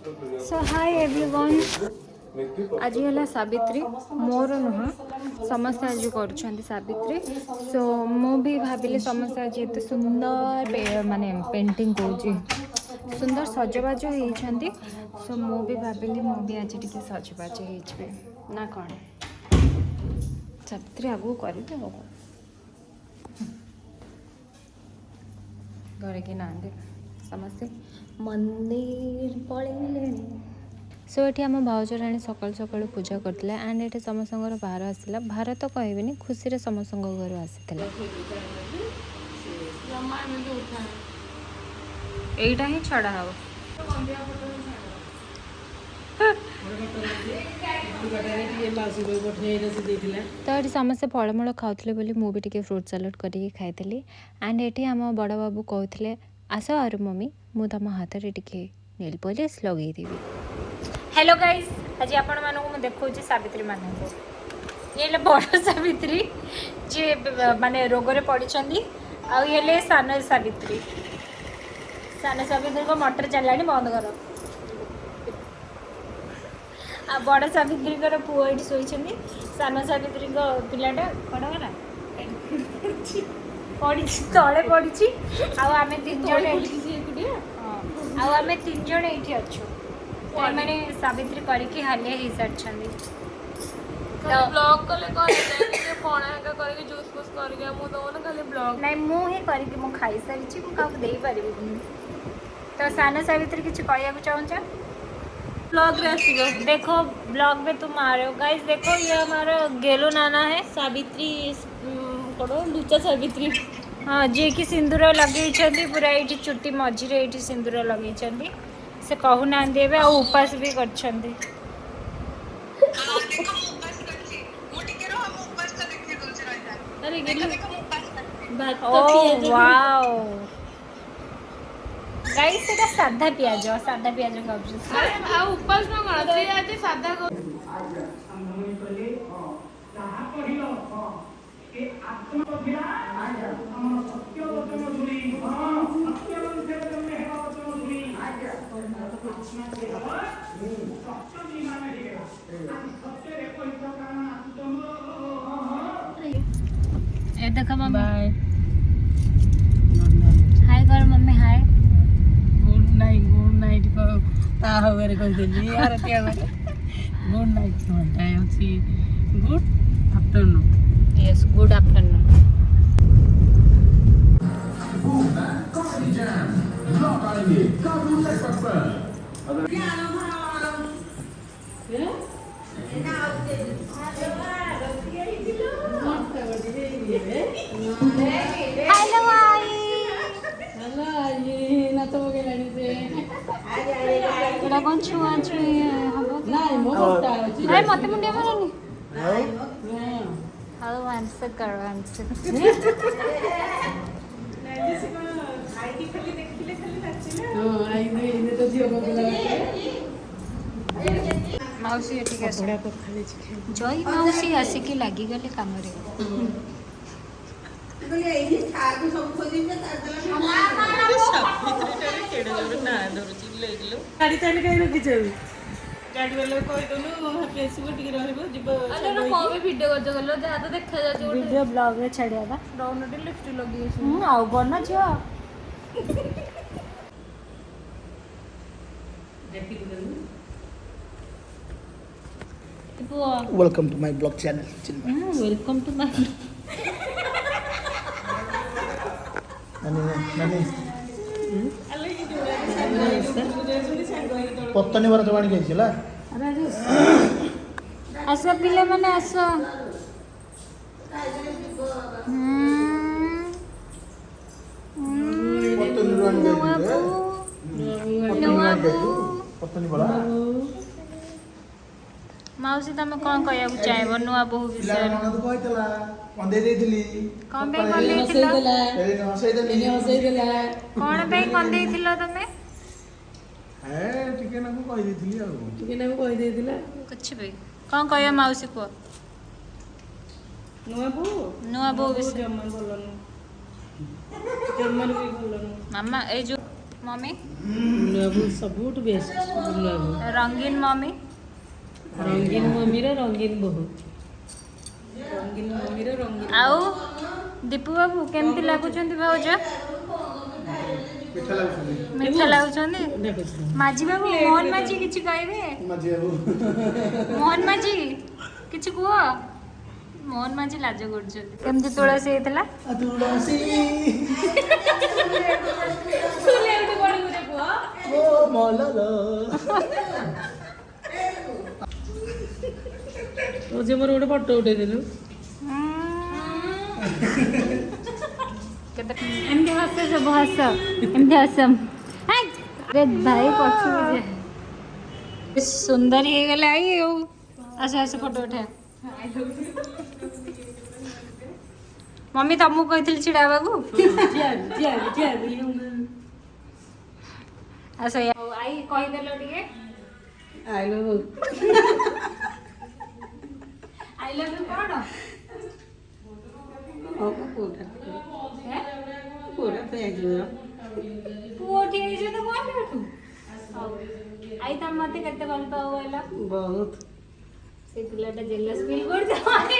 सो hi everyone आज है सावित्री मोर नुह समस्त आज कर सावित्री सो मु भी भाविली समस्त आज एत सुंदर माने पेंटिंग कौच सुंदर सजबाज होती सो मु भी भाविली मु भी आज टी सजबाज हो ना कौन सावित्री आगू कर घरे कि ना समस्ते मंदिर पलैले सो ये आम भाउजराणी सकाल सकाल पूजा करते एंड ये समस्त भार आसला भार तो कहबी खुशी रे समस्त घर आसी यहीटा ही छड़ा हम तो ये समस्ते फलमूल खाऊले बोली मुझे फ्रूट सलाड करके खाई एंड ये आम बड़ बाबू कहते आस आर मम्मी मु तुम हाथ में टे नेल पॉलिश लगेदेवी। हेलो गाइस आज आपण मानक देखा सावित्री मान ये बड़ सावित्री जी माने रोग पड़ी आए सान सावित्री को मोटर चलानी बंद कर आ बड़ सावित्री पुओ ये शोची सान सावित्री पिलाटा कौन गला पड़ी तले पड़ी आम तीन जन आम तीन जन ये अच्छु मैंने सावित्री करके हालिया हो सारी ब्लॉग कले करके जूस फूस करके मु तो ना खाली ब्लॉग नहीं मुझे करके मु खाई सारी क्या दे पारि तो सान सावित्री किसी कहना चाहूँ ब्लॉग रे आसीगो देखो ब्लॉग में तुम आ रहे हो गाइस देखो ये हमारा गेलो नाना है सावित्री कड़ो लुचा सावित्री हाँ जी कि सिंदूर लगे पूरा ये चुट्टी मझीरे ये सिंदूर लगे से कहूना देवे और उपास भी कर अरे गेलो भात ओ पियाज वाओ गाइस सेटा साधा पियाज खाऊँ अरे आ उपास न कर से आज सादा को ए देखो मम्मी हाय कर मम्मी हाय गुड नाइट को ता हवेरे को देली यार त्या गले गुड नाइट होता है अच्छी good afternoon yes good afternoon hello आई ना तो गेलानी से एटा कौन छुआ छुई हबो नहीं मो मोटा अछि अरे मते मुंडिया मारनी हां हाउ आंसर करो आंसर हां आई ने तो जियो को बोला मौसी ठीक है बड़ा को खाली चिकन जय मौसी आसिकी लागी गले काम रे गाड़ी ताले कहीं रखी जाऊ गाड़ी वाले कोई दोनु फेसबुक टिके रहबो जिबो अरे को भी वीडियो कर जगलो जा तो देखा जा जो वीडियो ब्लॉग रे छाड़िया बा डाउनलोड लिफ्ट लगी आउ बना जो देखि दनु Welcome to my blog channel. Chinmay. Welcome to my Nani. पत्तनी बार जवानी कही चला आस पिले माने आस पत्तनी पत्तनी बड़ा मौसी तुम कौन कहया चाहब नुआ बहु विषय मन तो कहतला कंदे देइथिली कौन पे कंदेइथिलो एने हसै देली कौन पे कंदेइथिलो तमे ए टिके ना को कहि देइथिली आ टिके ना कहि देतिला कुछ भी कौन कहया मौसी को नुआ बहु विषय जम्मन बोलनु जम्मन भी बोलनु मामा ए जो मम्मी ବୁଲୁ ସବୁଠୁ ବେଷ୍ଟ ବୁଲୁ रंगीन मम्मी ରଙ୍ଗୀନ ମମିର ରଙ୍ଗୀନ ବୋହୂ ରଙ୍ଗୀନ ମମିର ରଙ୍ଗୀନ आउ दीपू बाबू केमती लगुचंदी भाउज ମିଠା ଲାଗୁଛନ୍ତି मीठा लगुचंदी ଦେଖୁଛି माझी बाबू मोहन माझी किछि कहबे ମାଝି ବାବୁ मोहन माझी किछि कुह मोहन माझी लाज करछंदी केमती तुळसी हेतला ତୁଳସୀ फुले उठे बड़ी गुरे कुह ଓ ମଲଲ ତୋ ଯେ ମୋର ଗୋଟେ ଫଟୋ ଉଠେଇଦେଲୁ एमती हस सब हस एमती हसम अरे भाई पछु जे सुंदर हे गले आई अच्छा ऐसे फोटो उठा मम्मी तमु कहथिल छिड़ा बाबू अच्छा आई कहि देलो ଟିକେ ଆଇलो आई लव यू कोन ପୁଅଟା है ପୁଅଟା ତ ଯାଇଥିଲ पुओठी जे तो कोन हेतु आई तम मते कते भल पाओ होला ବହୁତ से पिलाटा जेलस फील करता आई